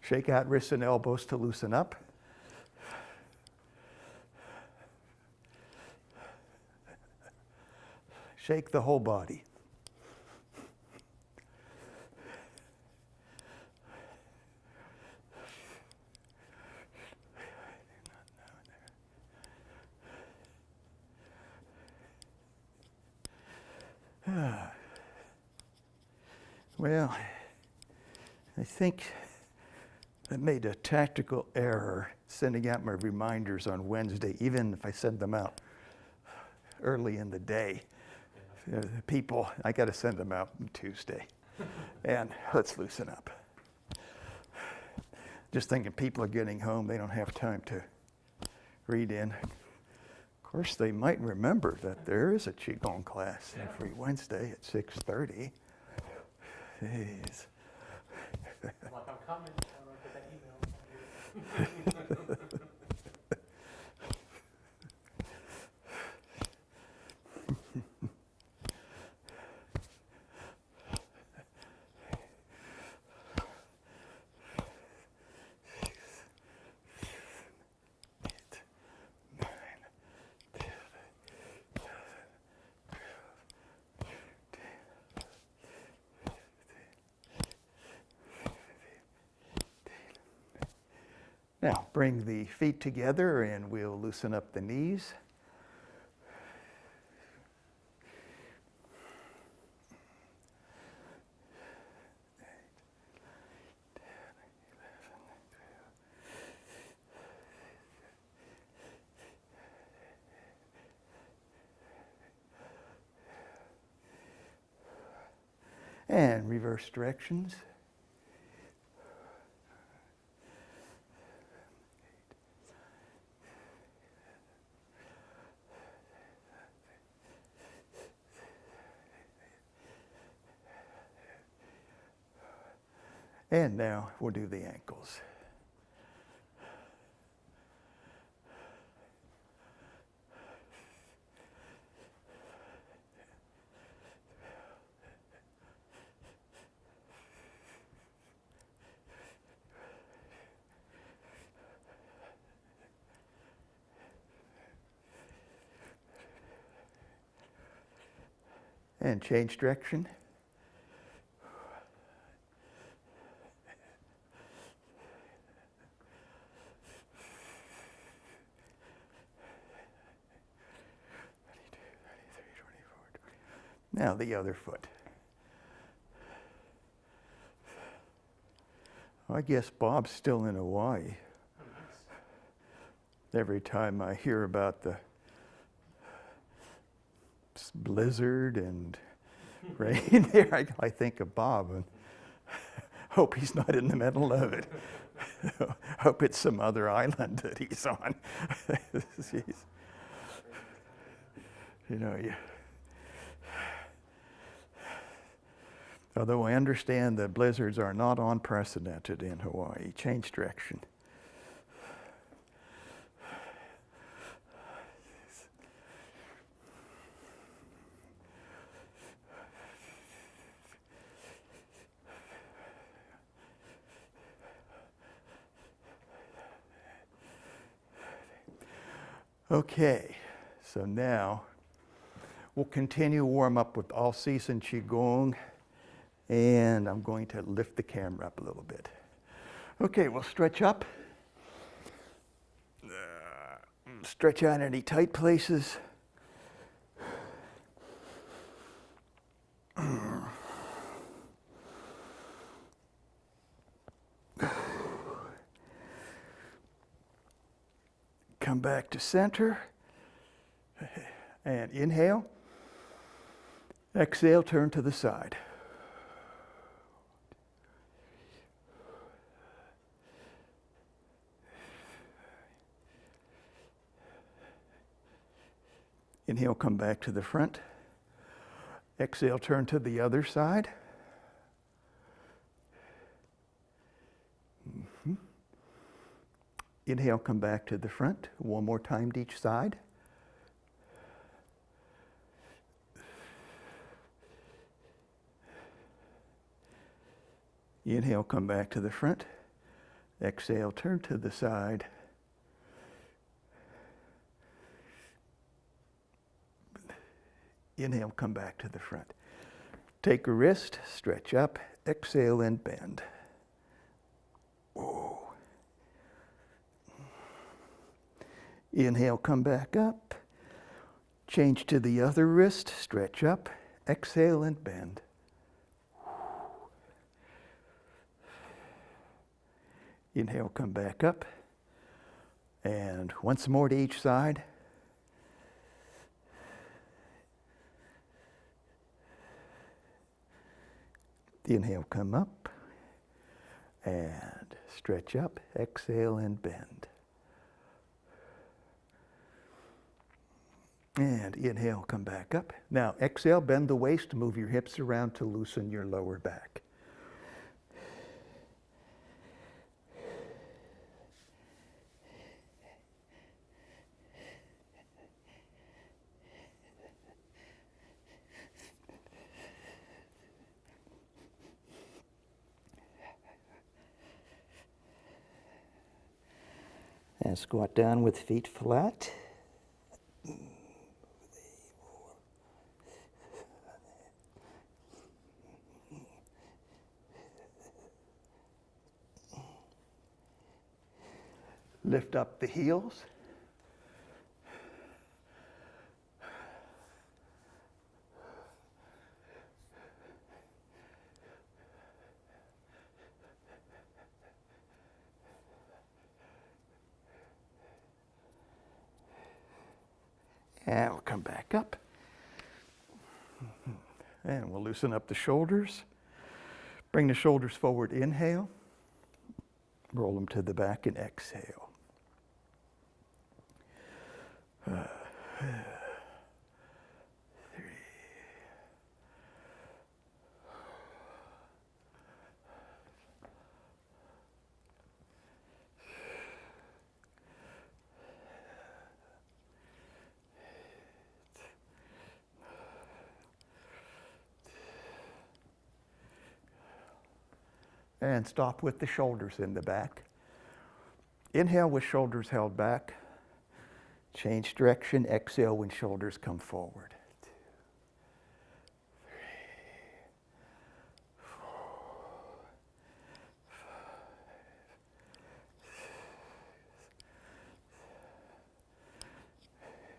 Shake out wrists and elbows to loosen up. Shake the whole body. Well, I think I made a tactical error sending out my reminders on Wednesday, even if I send them out early in the day. People, I got to send them out on Tuesday. And let's loosen up. Just thinking people are getting home, they don't have time to read in. Of course, they might remember that there is a Qigong class every Wednesday at 6:30. Jeez. Like, I'm coming. I'm going to get that email. Now, bring the feet together and we'll loosen up the knees. And reverse directions. And now we'll do the ankles. And change direction. Now the other foot. I guess Bob's still in Hawaii. Every time I hear about the blizzard and rain there, I think of Bob and hope he's not in the middle of it. Hope it's some other island that he's on. Although I understand that blizzards are not unprecedented in Hawaii. Change direction. Okay, so now we'll continue warm up with all-season Qigong, and I'm going to lift the camera up a little bit. Okay, we'll stretch up. Stretch out any tight places. Come back to center. And inhale. Exhale, turn to the side. Inhale, come back to the front. Exhale, turn to the other side. Inhale, come back to the front. One more time to each side. Inhale, come back to the front. Exhale, turn to the side. Inhale, come back to the front. Take a wrist, stretch up, exhale and bend. Whoa. Inhale, come back up. Change to the other wrist, stretch up, exhale and bend. Inhale, come back up. And once more to each side. Inhale, come up. And stretch up, exhale and bend. And inhale, come back up. Now exhale, bend the waist, move your hips around to loosen your lower back. And squat down with feet flat. Lift up the heels. And we'll come back up. And we'll loosen up the shoulders. Bring the shoulders forward, inhale. Roll them to the back and exhale. And stop with the shoulders in the back. Inhale with shoulders held back. Change direction, exhale when shoulders come forward. 2, 3, 4, 5, 6, 7,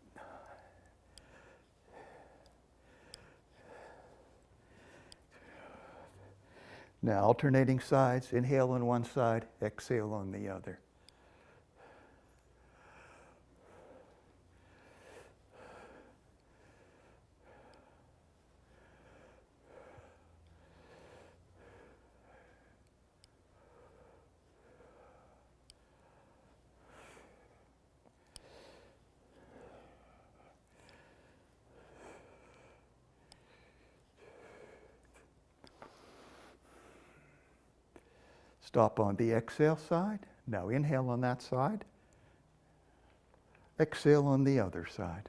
8, 9. Now alternating sides, inhale on one side, exhale on the other. Stop on the exhale side. Now inhale on that side. Exhale on the other side.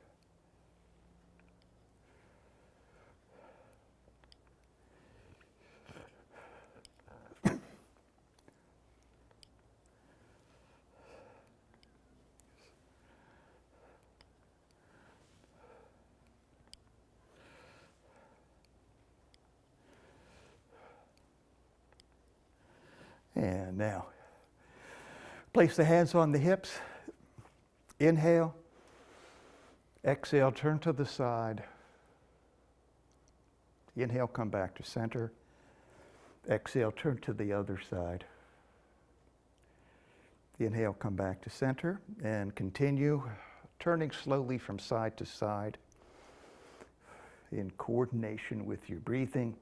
And now, place the hands on the hips. Inhale. Exhale, turn to the side. Inhale, come back to center. Exhale, turn to the other side. Inhale, come back to center. And continue turning slowly from side to side in coordination with your breathing.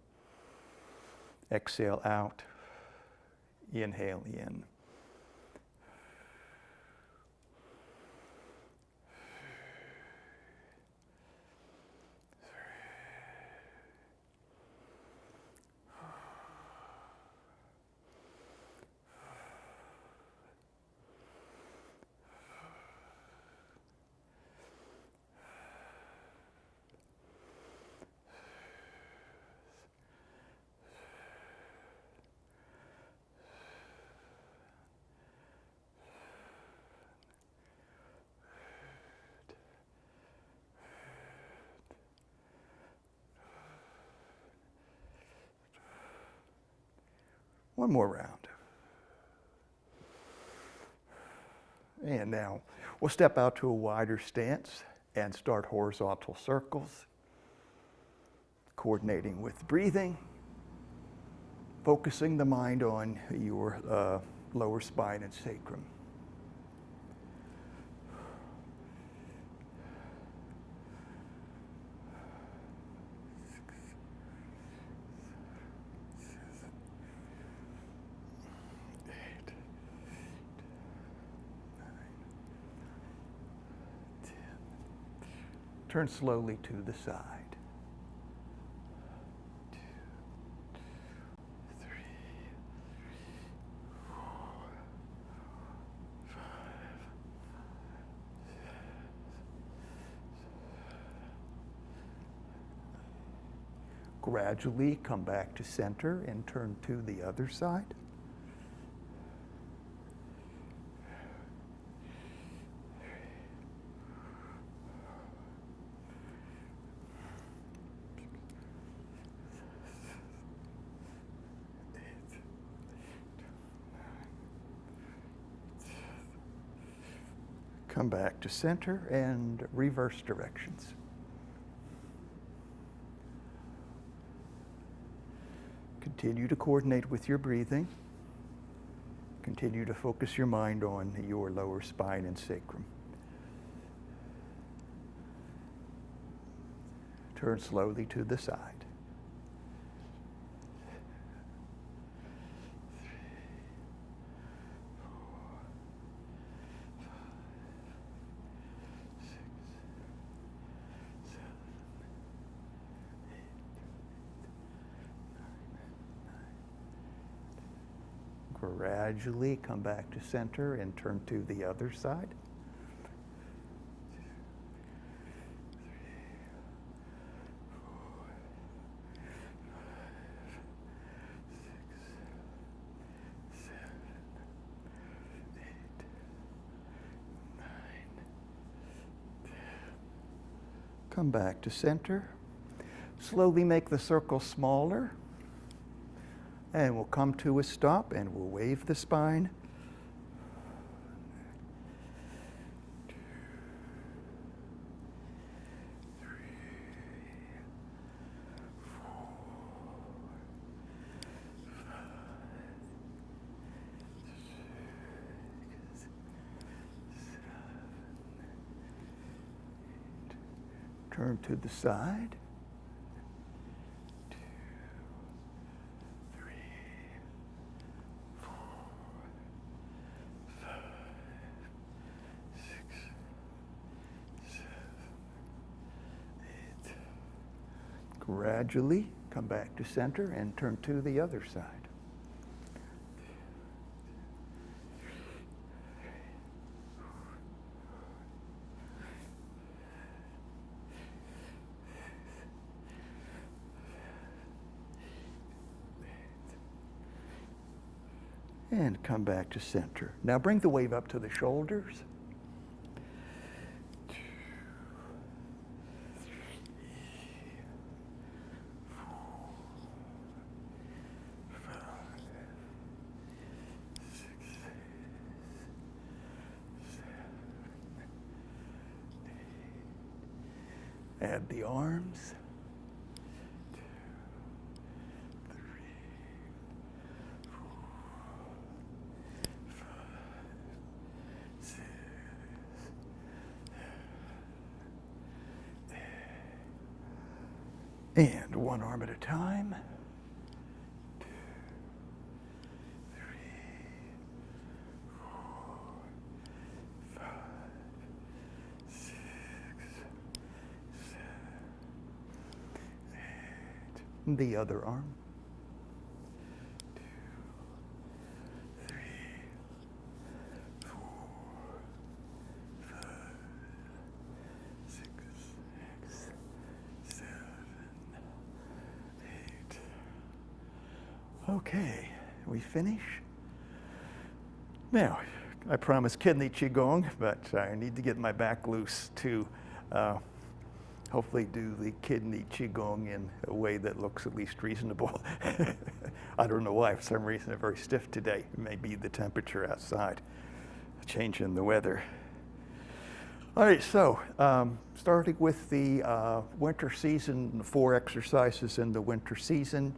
Exhale out. Inhale in. One more round. And now we'll step out to a wider stance and start horizontal circles, coordinating with breathing, focusing the mind on your lower spine and sacrum. Turn slowly to the side. 2, 3, 4, 5, 6. Gradually come back to center and turn to the other side. Come back to center and reverse directions. Continue to coordinate with your breathing. Continue to focus your mind on your lower spine and sacrum. Turn slowly to the side. 3, 4, 5, 6, 7, 8, 9. Gradually come back to center and turn to the other side. 2, 3, 4, 5, 6, 7, 8, 9, 10. Come back to center. Slowly make the circle smaller. And we'll come to a stop and we'll wave the spine. 2, 3, 4, 5, 6, 7, 8. Turn to the side. 2, 3, 4, 5, 6, 7, 8. Gradually come back to center and turn to the other side. 2, 3, 4, 5, 6, 7, 8. And come back to center. Now bring the wave up to the shoulders. 2, 3, 4, 5, 6, 7, 8. Add the arms. 2, 3, 4, 5, 6, 7, 8. And one arm at a time. 2, 3, 4, 5, 6, 7, 8. The other arm. 2, 3, 4, 5, 6, 7, 8. Okay, we finish. Now, I promised kidney Qigong, but I need to get my back loose to hopefully do the kidney Qigong in a way that looks at least reasonable. I don't know why, for some reason I'm very stiff today. It may be the temperature outside, a change in the weather. All right, so starting with the winter season, 4 exercises in the winter season.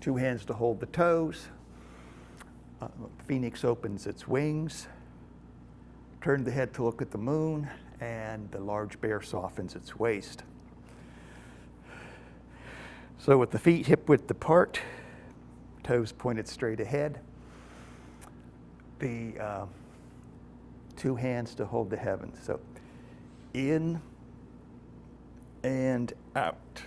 2 hands to hold the toes. Phoenix opens its wings. Turn the head to look at the moon, and the large bear softens its waist. So with the feet hip-width apart, toes pointed straight ahead, the 2 hands to hold the heavens. So in and out.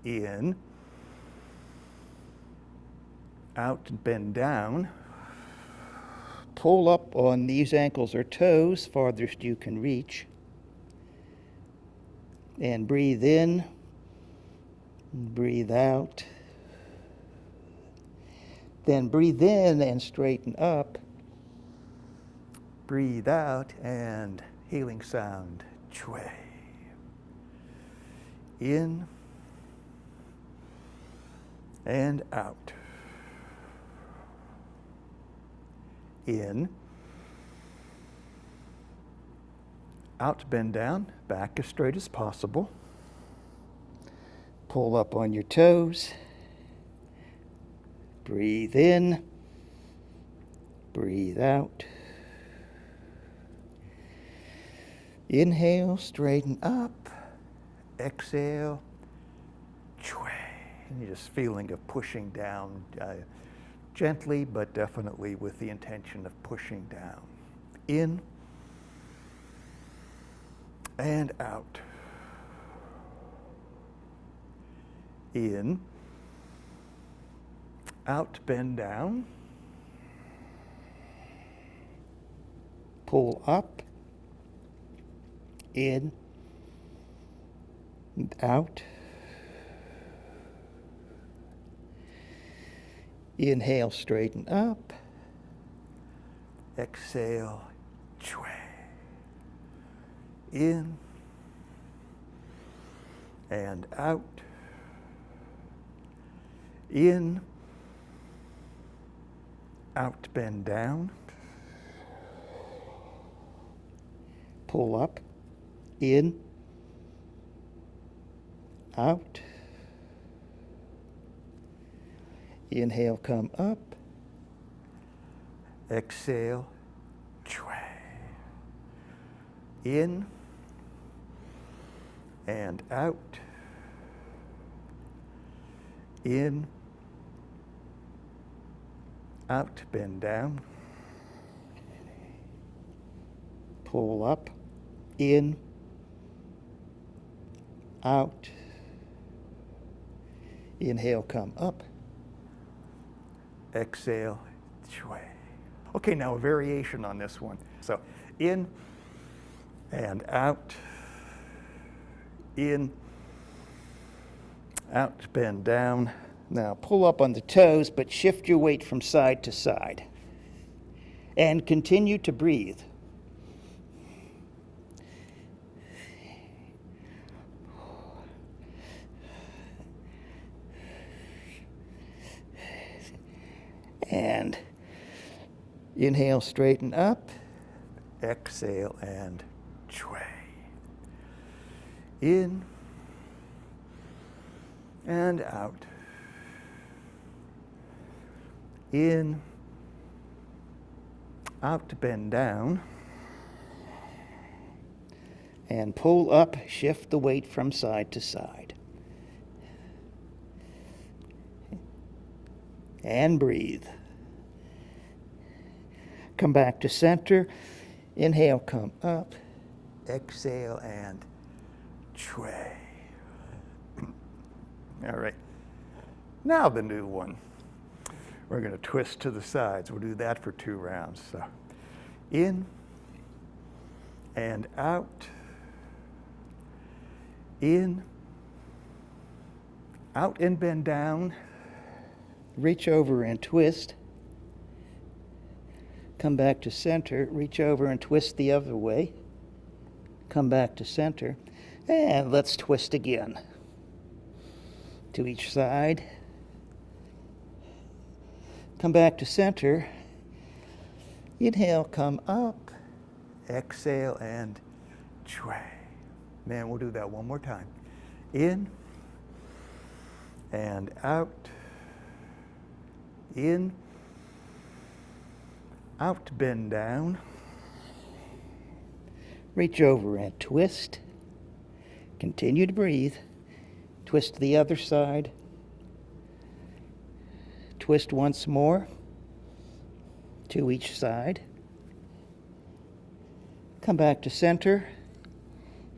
In, out and bend down. Pull up on these ankles or toes, farthest you can reach. And breathe in, breathe out. Then breathe in and straighten up. Breathe out and healing sound, Chui. In and out. In. Out, bend down, back as straight as possible. Pull up on your toes. Breathe in. Breathe out. Inhale, straighten up. Exhale, Chui. And you're just feeling of pushing down gently, but definitely with the intention of pushing down. In and out. In, out, bend down. Pull up. In and out. Inhale, straighten up. Exhale, Chui. In and out. In, out, bend down. Pull up. In, out. Inhale, come up. Exhale, Chui. In and out. In, out, bend down. Pull up. In, out. Inhale, come up. Exhale, Chui. Okay, now a variation on this one. So in and out. In, out, bend down. Now pull up on the toes, but shift your weight from side to side. And continue to breathe. And inhale, straighten up. Exhale, and Chui. In and out. In, out, bend down. And pull up, shift the weight from side to side. And breathe. Come back to center. Inhale, come up. Exhale, and Chui. All right. Now the new one. We're going to twist to the sides. We'll do that for 2 rounds. So in and out. In, out and bend down. Reach over and twist. Come back to center, reach over and twist the other way. Come back to center, and let's twist again. To each side. Come back to center. Inhale, come up. Exhale, and sway. Man, we'll do that one more time. In and out. In. Out, bend down. Reach over and twist. Continue to breathe. Twist to the other side. Twist once more to each side. Come back to center.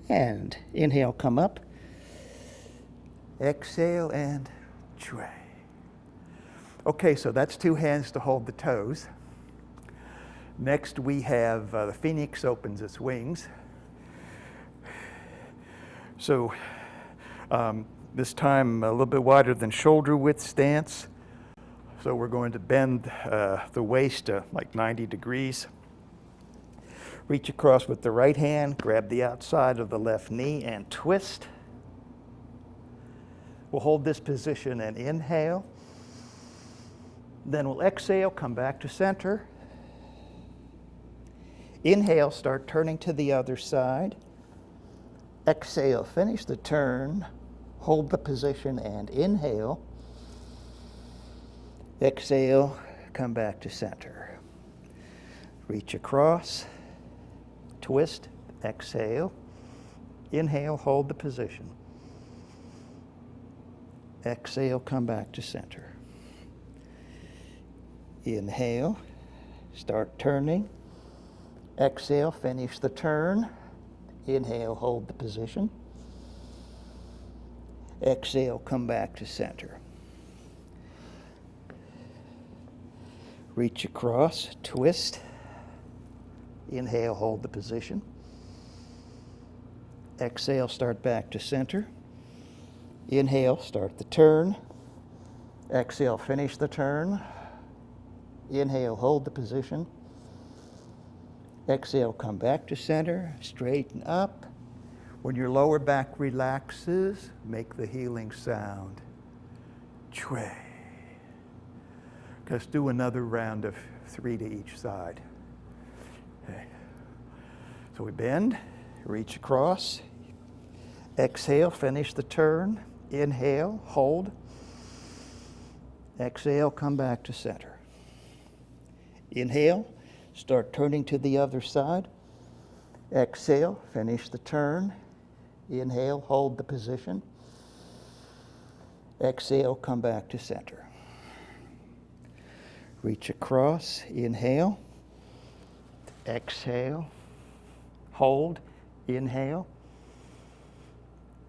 And inhale, come up. Exhale, and sway. Okay, so that's 2 hands to hold the toes. Next, we have the phoenix opens its wings. So this time a little bit wider than shoulder width stance. So we're going to bend the waist like 90 degrees. Reach across with the right hand, grab the outside of the left knee and twist. We'll hold this position and inhale. Then we'll exhale, come back to center. Inhale, start turning to the other side. Exhale, finish the turn. Hold the position and inhale. Exhale, come back to center. Reach across, twist, exhale. Inhale, hold the position. Exhale, come back to center. Inhale, start turning. Exhale, finish the turn. Inhale, hold the position. Exhale, come back to center. Reach across, twist. Inhale, hold the position. Exhale, start back to center. Inhale, start the turn. Exhale, finish the turn. Inhale, hold the position. Exhale, come back to center, straighten up. When your lower back relaxes, make the healing sound. Chue. Let's do another round of 3 to each side. Okay. So we bend, reach across. Exhale, finish the turn. Inhale, hold. Exhale, come back to center. Inhale, start turning to the other side. Exhale, finish the turn. Inhale, hold the position. Exhale, come back to center. Reach across, inhale. Exhale, hold, inhale.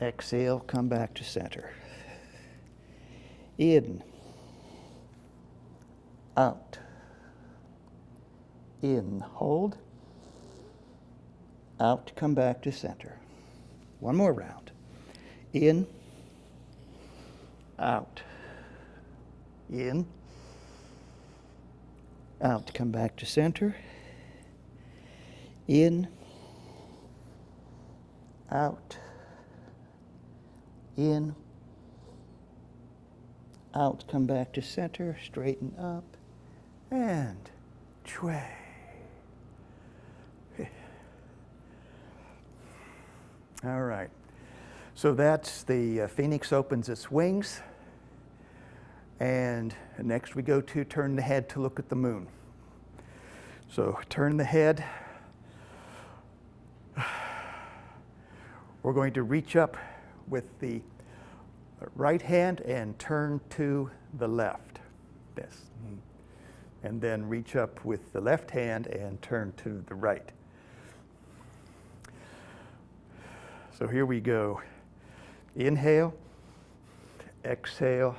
Exhale, come back to center. In, out. In, hold. Out, come back to center. One more round. In, out. In, out, come back to center. In, out. In, out, come back to center, straighten up, and chue. All right. So that's the phoenix opens its wings. And next we go to turn the head to look at the moon. So turn the head. We're going to reach up with the right hand and turn to the left. This. And then reach up with the left hand and turn to the right. So here we go. Inhale, exhale,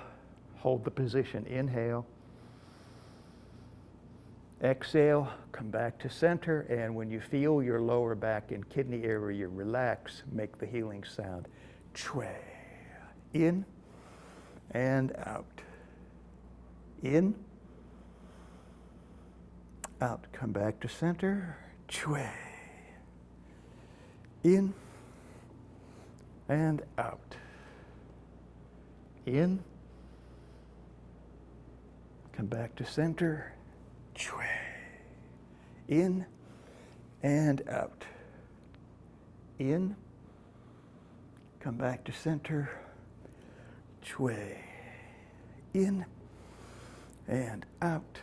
hold the position. Inhale, exhale, come back to center, and when you feel your lower back and kidney area relax, make the healing sound. Chue. In and out. In, out, come back to center, chui. In and out. In, come back to center, chui. In and out. In, come back to center, chui. In and out.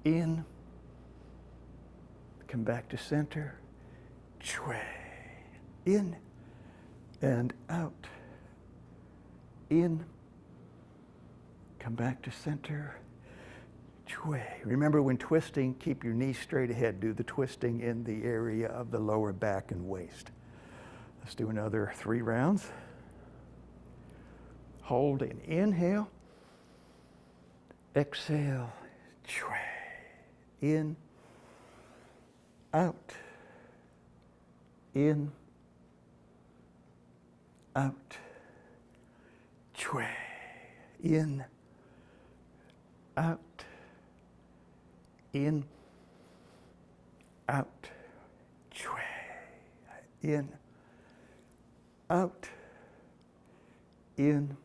In, come back to center, chui. In and out. In, come back to center, chui. Remember, when twisting, keep your knees straight ahead. Do the twisting in the area of the lower back and waist. Let's do another 3 rounds. Hold and inhale. Exhale, chui. In, out. In, out. Chui. In, out. In, out. Chui. In, out. In,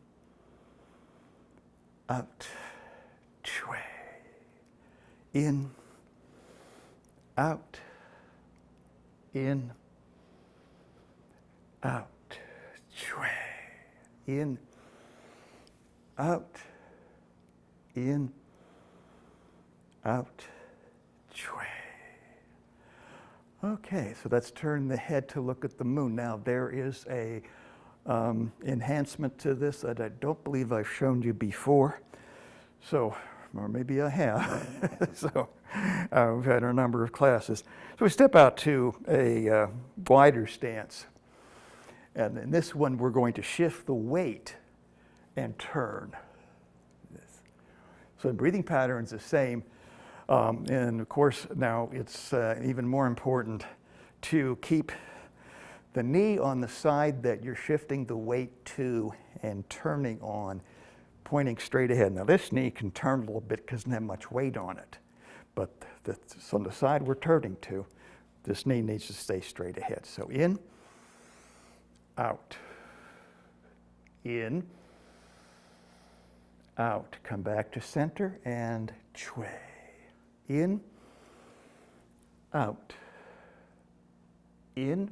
out. Chui. In, out. In, out. Chui. In, out. In, out. Chui. Okay, so let's turn the head to look at the moon. Now, there is a enhancement to this that I don't believe I've shown you before. So, or maybe I have. So, we've had a number of classes. So we step out to a wider stance. And in this one, we're going to shift the weight and turn. So the breathing pattern's the same. And of course, now it's even more important to keep the knee on the side that you're shifting the weight to and turning on, pointing straight ahead. Now this knee can turn a little bit because it doesn't have much weight on it. But that's on the side we're turning to, this knee needs to stay straight ahead. So in, out. In, out. Come back to center and chui. In, out. In,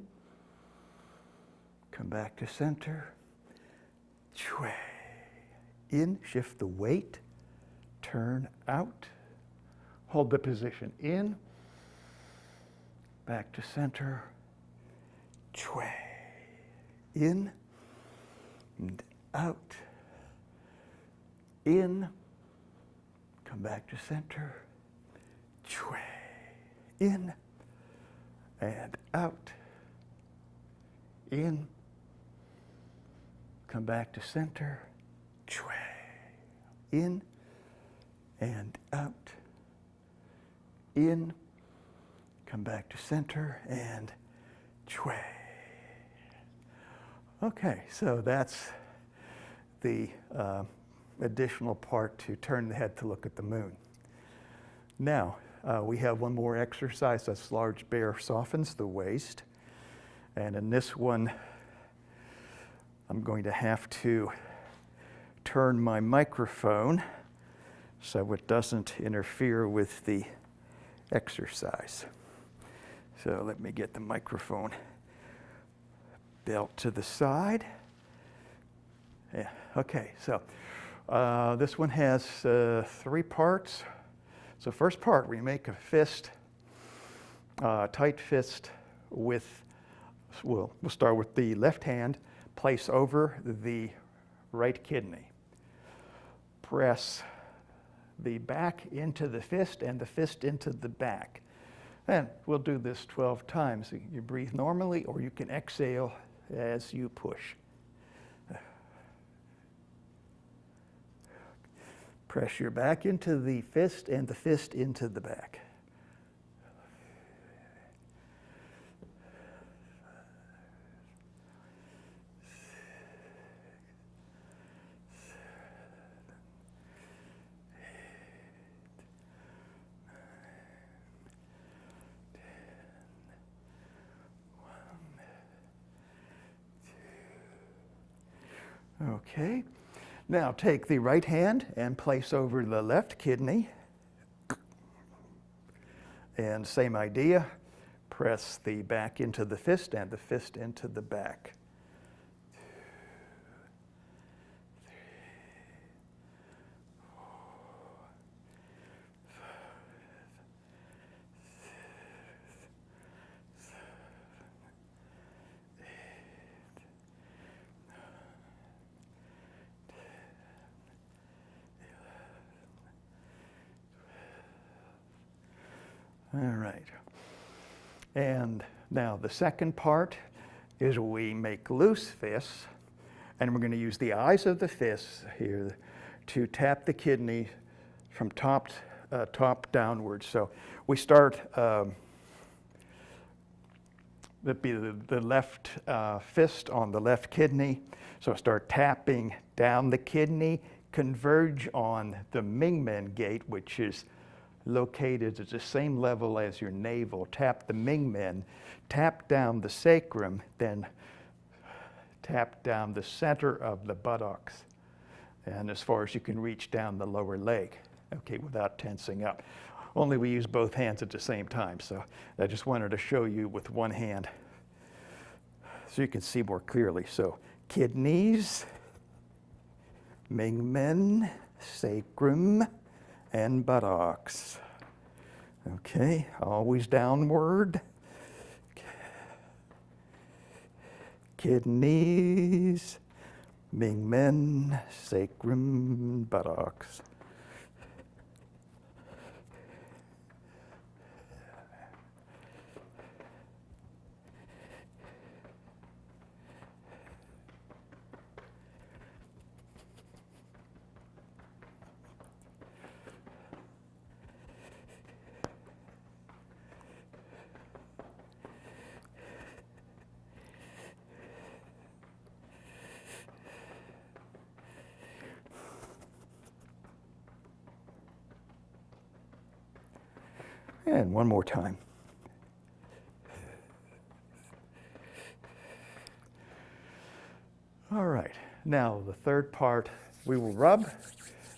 come back to center, chui. In, shift the weight, turn out. Hold the position in, back to center, chui. In and out. In, come back to center, chui. In and out. In, come back to center, chui. In and out. In, come back to center and chui. Okay, so that's the additional part to turn the head to look at the moon. Now, we have one more exercise. That's large bear softens the waist. And in this one, I'm going to have to turn my microphone so it doesn't interfere with the exercise. So let me get the microphone belt to the side. Yeah, okay, so this one has 3 parts. So first part, we make a fist, tight fist with, we'll start with the left hand, place over the right kidney. Press the back into the fist and the fist into the back. And we'll do this 12 times. You breathe normally, or you can exhale as you push. Press your back into the fist and the fist into the back. Okay. Now take the right hand and place over the left kidney. And same idea. Press the back into the fist and the fist into the back. All right. And now the second part is we make loose fists, and we're going to use the eyes of the fists here to tap the kidney from top downwards. So we start the left fist on the left kidney. So start tapping down the kidney, converge on the Mingmen gate, which is located at the same level as your navel. Tap the Mingmen, tap down the sacrum, then tap down the center of the buttocks, and as far as you can reach down the lower leg, okay, without tensing up. Only we use both hands at the same time, so I just wanted to show you with one hand so you can see more clearly. So kidneys, Mingmen, sacrum, and buttocks. Okay, always downward. Kidneys, Mingmen, sacrum, buttocks. And one more time. All right, now the third part, we will rub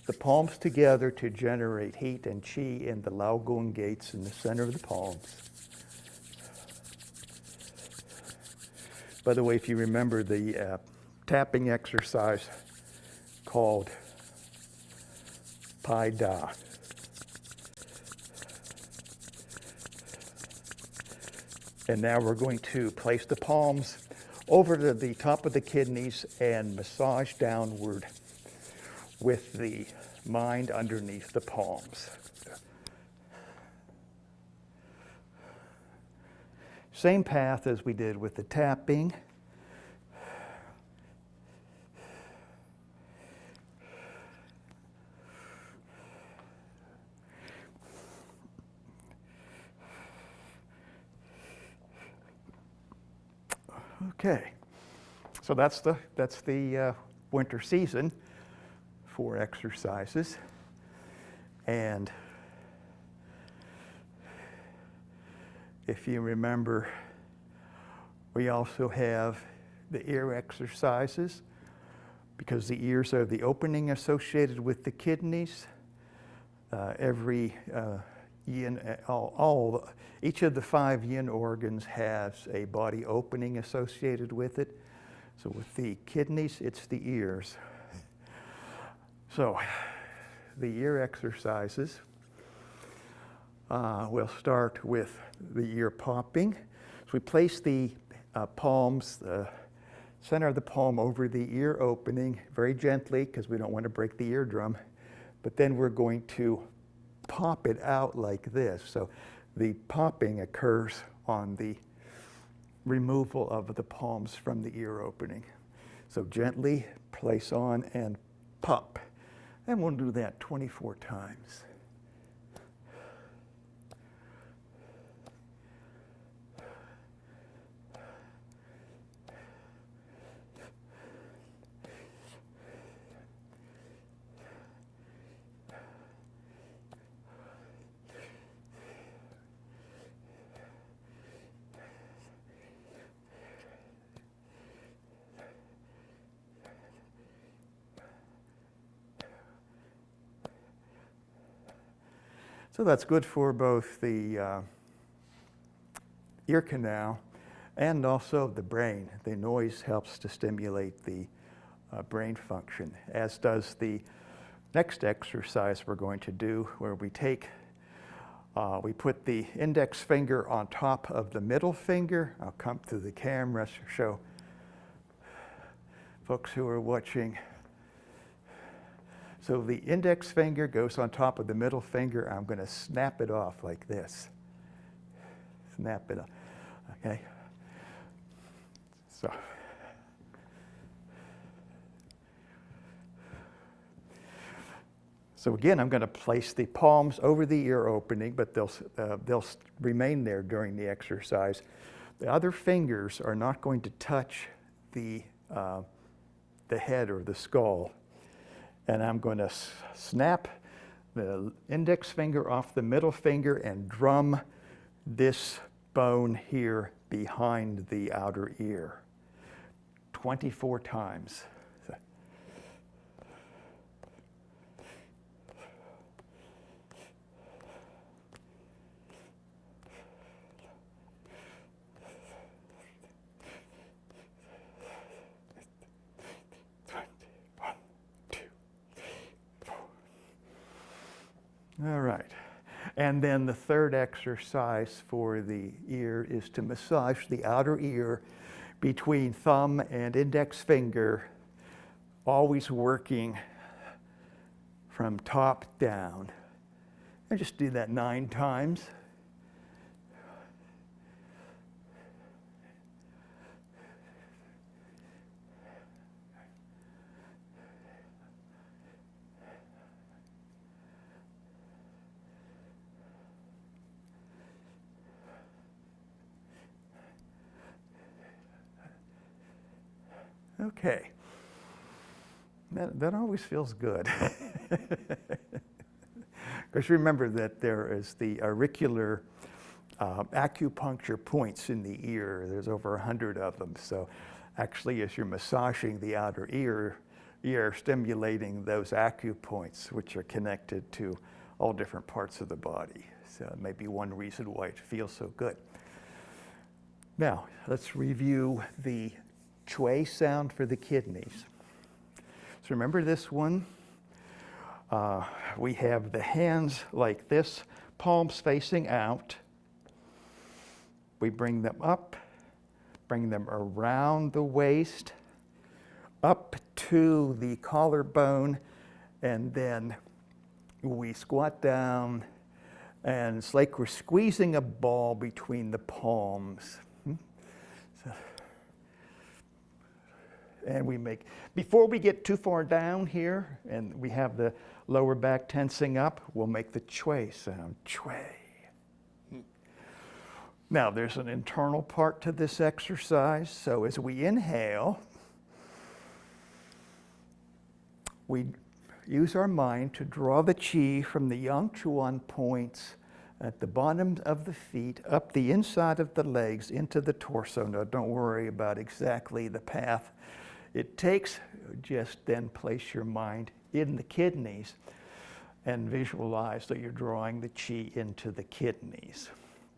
the palms together to generate heat and qi in the Lao Gung gates in the center of the palms. By the way, if you remember the tapping exercise called Pai Da. And now we're going to place the palms over to the top of the kidneys and massage downward with the mind underneath the palms. Same path as we did with the tapping. Okay, so that's the winter season for exercises, and if you remember, we also have the ear exercises because the ears are the opening associated with the kidneys. Every yin, each of the 5 yin organs has a body opening associated with it. So with the kidneys, it's the ears. So the ear exercises, we'll start with the ear popping. So we place the palms, the center of the palm over the ear opening very gently because we don't want to break the eardrum. But then we're going to pop it out like this. So the popping occurs on the removal of the palms from the ear opening. So gently place on and pop. And we'll do that 24 times. So that's good for both the ear canal and also the brain. The noise helps to stimulate the brain function, as does the next exercise we're going to do, where we put the index finger on top of the middle finger. I'll come to the camera to show folks who are watching. So the index finger goes on top of the middle finger. I'm going to snap it off like this. Snap it off, okay? So again, I'm going to place the palms over the ear opening, but they'll remain there during the exercise. The other fingers are not going to touch the head or the skull. And I'm going to snap the index finger off the middle finger and drum this bone here behind the outer ear 24 times. All right. And then the third exercise for the ear is to massage the outer ear between thumb and index finger, always working from top down. And just do that 9 times. Okay, that always feels good. Because remember that there is the auricular acupuncture points in the ear. There's over 100 of them. So actually, as you're massaging the outer ear, you're stimulating those acupoints, which are connected to all different parts of the body. So it may be one reason why it feels so good. Now, let's review the Chui sound for the kidneys. So remember this one? We have the hands like this, palms facing out. We bring them up, bring them around the waist, up to the collarbone, and then we squat down, and it's like we're squeezing a ball between the palms. And we make, before we get too far down here and we have the lower back tensing up, we'll make the Chui sound, Chui. Now there's an internal part to this exercise. So as we inhale, we use our mind to draw the Qi from the Yang Chuan points at the bottom of the feet, up the inside of the legs, into the torso. Now don't worry about exactly the path it takes. Just then place your mind in the kidneys and visualize that you're drawing the Qi into the kidneys.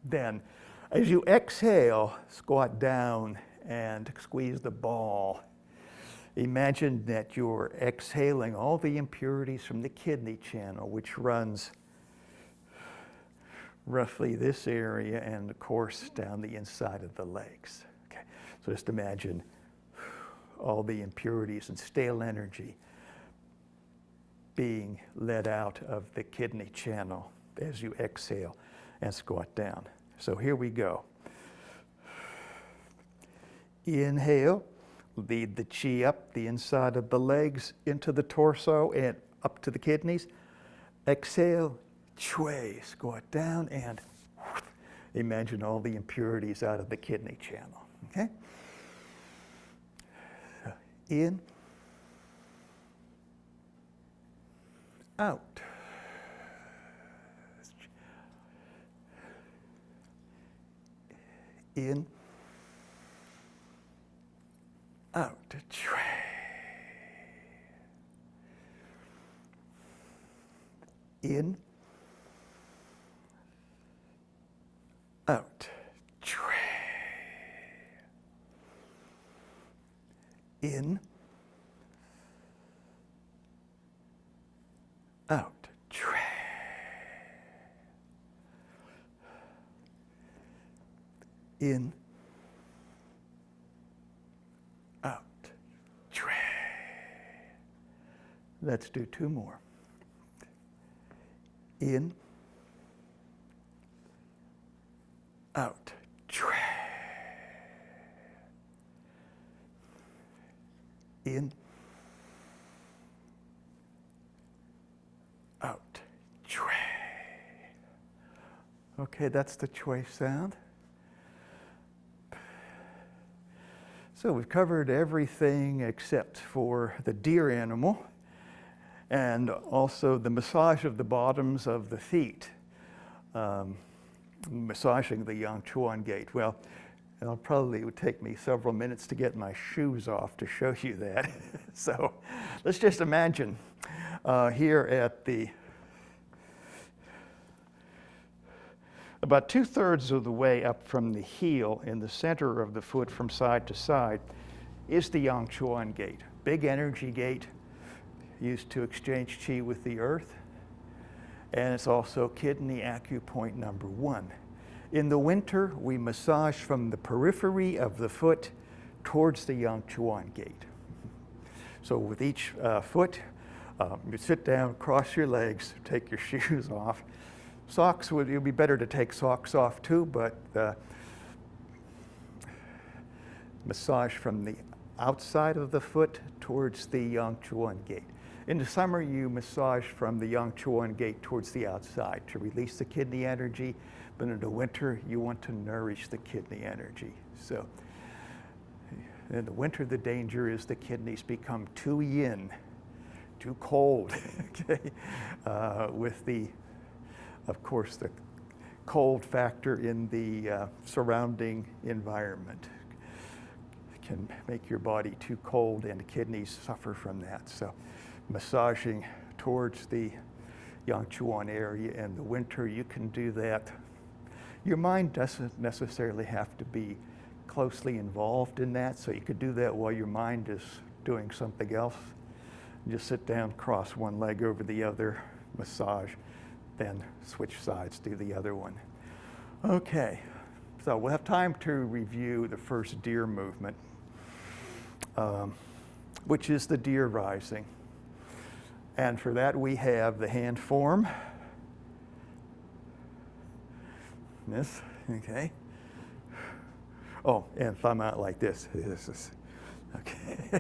Then, as you exhale, squat down and squeeze the ball. Imagine that you're exhaling all the impurities from the kidney channel, which runs roughly this area and, of course, down the inside of the legs. Okay, so just imagine all the impurities and stale energy being let out of the kidney channel as you exhale and squat down. So here we go. Inhale, lead the Qi up the inside of the legs, into the torso, and up to the kidneys. Exhale, Chui, squat down, and imagine all the impurities out of the kidney channel. Okay? In, out. In, out. In, out. In, out. In, out. Let's do two more. In, out. In, out. Okay, that's the chui sound. So we've covered everything except for the deer animal and also the massage of the bottoms of the feet, massaging the Yang Chuan gate. Well, it would take me several minutes to get my shoes off to show you that. So let's just imagine here at the about 2/3 of the way up from the heel in the center of the foot from side to side is the Yang Chuan gate. Big energy gate used to exchange qi with the earth. And it's also kidney acupoint number 1. In the winter, we massage from the periphery of the foot towards the Yang Chuan gate. So with each foot, you sit down, cross your legs, take your shoes off. Socks, it would be better to take socks off too, but massage from the outside of the foot towards the Yang Chuan gate. In the summer, you massage from the Yang Chuan gate towards the outside to release the kidney energy, but in the winter, you want to nourish the kidney energy. So in the winter, the danger is the kidneys become too yin, too cold, okay? With the, of course, the cold factor in the surrounding environment can make your body too cold, and the kidneys suffer from that. So massaging towards the Yang Chuan area in the winter, you can do that. Your mind doesn't necessarily have to be closely involved in that, so you could do that while your mind is doing something else. You just sit down, cross one leg over the other, massage, then switch sides, do the other one. Okay, so we'll have time to review the first deer movement, which is the deer rising. And for that, we have the hand form. This, okay. Oh, and thumb out like this. This is, okay.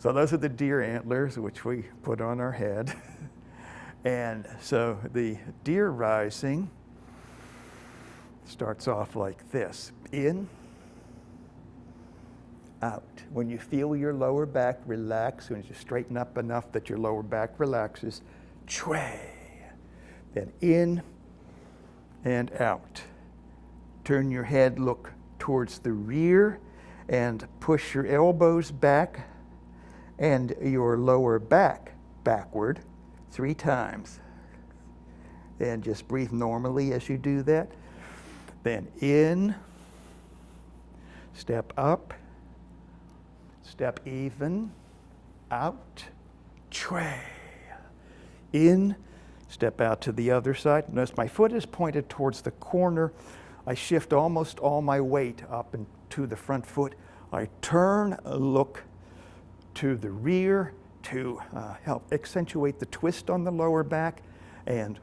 So those are the deer antlers, which we put on our head. And so the deer rising starts off like this. In, out. When you feel your lower back relax, when you straighten up enough that your lower back relaxes, chui. Then in and out. Turn your head, look towards the rear, and push your elbows back and your lower back backward 3 times. And just breathe normally as you do that. Then in, step up, step even, out, chui. In, step out to the other side. Notice my foot is pointed towards the corner. I shift almost all my weight up into the front foot. I turn, look to the rear to help accentuate the twist on the lower back. And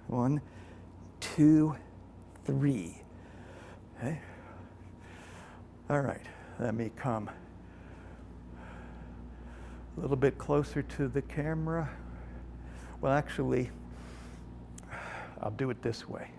1, 2, 3. Okay. All right, let me come a little bit closer to the camera. Well, actually, I'll do it this way.